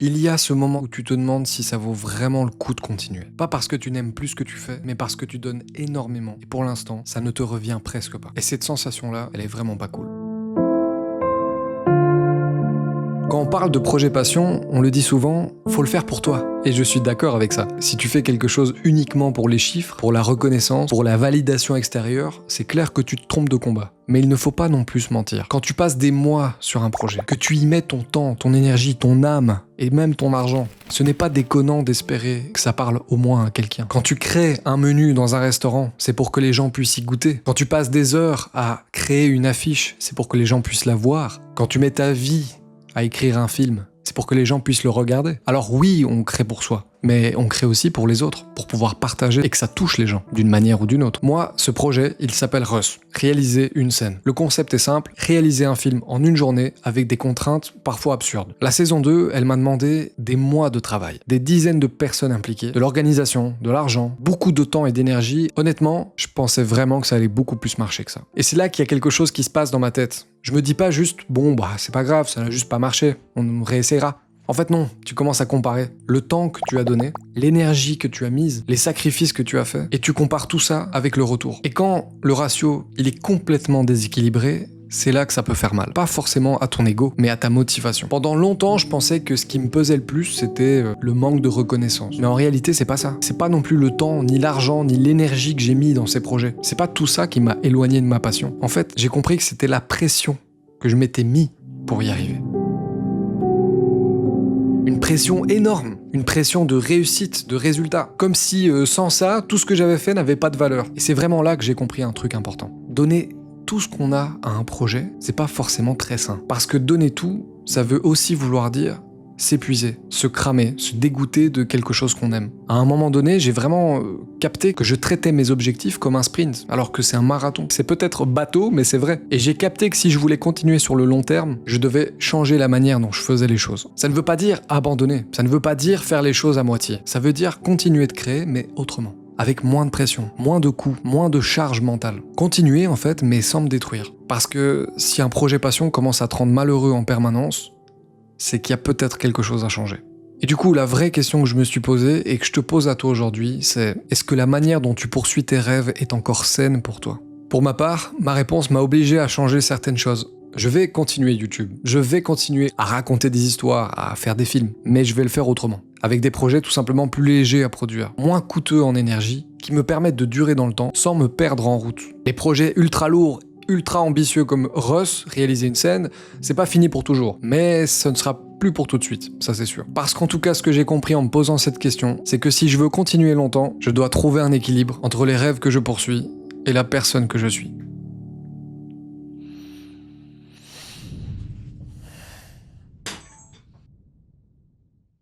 Il y a ce moment où tu te demandes si ça vaut vraiment le coup de continuer. Pas parce que tu n'aimes plus ce que tu fais, mais parce que tu donnes énormément. Et pour l'instant, ça ne te revient presque pas. Et cette sensation-là, elle est vraiment pas cool. Quand on parle de projet passion, on le dit souvent, faut le faire pour toi. Et je suis d'accord avec ça. Si tu fais quelque chose uniquement pour les chiffres, pour la reconnaissance, pour la validation extérieure, c'est clair que tu te trompes de combat. Mais il ne faut pas non plus se mentir. Quand tu passes des mois sur un projet, que tu y mets ton temps, ton énergie, ton âme et même ton argent, ce n'est pas déconnant d'espérer que ça parle au moins à quelqu'un. Quand tu crées un menu dans un restaurant, c'est pour que les gens puissent y goûter. Quand tu passes des heures à créer une affiche, c'est pour que les gens puissent la voir. Quand tu mets ta vie à écrire un film, c'est pour que les gens puissent le regarder. Alors oui, on crée pour soi, mais on crée aussi pour les autres, pour pouvoir partager et que ça touche les gens, d'une manière ou d'une autre. Moi, ce projet, il s'appelle Russ, réaliser une scène. Le concept est simple, réaliser un film en une journée avec des contraintes parfois absurdes. La saison 2, elle m'a demandé des mois de travail, des dizaines de personnes impliquées, de l'organisation, de l'argent, beaucoup de temps et d'énergie. Honnêtement, je pensais vraiment que ça allait beaucoup plus marcher que ça. Et c'est là qu'il y a quelque chose qui se passe dans ma tête. Je me dis pas juste, bon, c'est pas grave, ça n'a juste pas marché, on réessayera. En fait non, tu commences à comparer le temps que tu as donné, l'énergie que tu as mise, les sacrifices que tu as faits, et tu compares tout ça avec le retour. Et quand le ratio, il est complètement déséquilibré, c'est là que ça peut faire mal. Pas forcément à ton ego, mais à ta motivation. Pendant longtemps, je pensais que ce qui me pesait le plus, c'était le manque de reconnaissance. Mais en réalité, c'est pas ça. C'est pas non plus le temps, ni l'argent, ni l'énergie que j'ai mis dans ces projets. C'est pas tout ça qui m'a éloigné de ma passion. En fait, j'ai compris que c'était la pression que je m'étais mis pour y arriver. Une pression énorme, une pression de réussite, de résultat. Comme si sans ça, tout ce que j'avais fait n'avait pas de valeur. Et c'est vraiment là que j'ai compris un truc important. Donner tout ce qu'on a à un projet, c'est pas forcément très sain. Parce que donner tout, ça veut aussi vouloir dire s'épuiser, se cramer, se dégoûter de quelque chose qu'on aime. À un moment donné, j'ai vraiment capté que je traitais mes objectifs comme un sprint, alors que c'est un marathon. C'est peut-être bateau, mais c'est vrai. Et j'ai capté que si je voulais continuer sur le long terme, je devais changer la manière dont je faisais les choses. Ça ne veut pas dire abandonner, ça ne veut pas dire faire les choses à moitié. Ça veut dire continuer de créer, mais autrement. Avec moins de pression, moins de coûts, moins de charge mentale. Continuer en fait, mais sans me détruire. Parce que si un projet passion commence à te rendre malheureux en permanence, c'est qu'il y a peut-être quelque chose à changer. Et du coup, la vraie question que je me suis posée et que je te pose à toi aujourd'hui, c'est est-ce que la manière dont tu poursuis tes rêves est encore saine pour toi ? Pour ma part, ma réponse m'a obligé à changer certaines choses. Je vais continuer YouTube, je vais continuer à raconter des histoires, à faire des films, mais je vais le faire autrement. Avec des projets tout simplement plus légers à produire, moins coûteux en énergie, qui me permettent de durer dans le temps sans me perdre en route. Les projets ultra lourds, ultra ambitieux comme Russ, réaliser une scène, c'est pas fini pour toujours, mais ce ne sera plus pour tout de suite, ça c'est sûr. Parce qu'en tout cas, ce que j'ai compris en me posant cette question, c'est que si je veux continuer longtemps, je dois trouver un équilibre entre les rêves que je poursuis et la personne que je suis.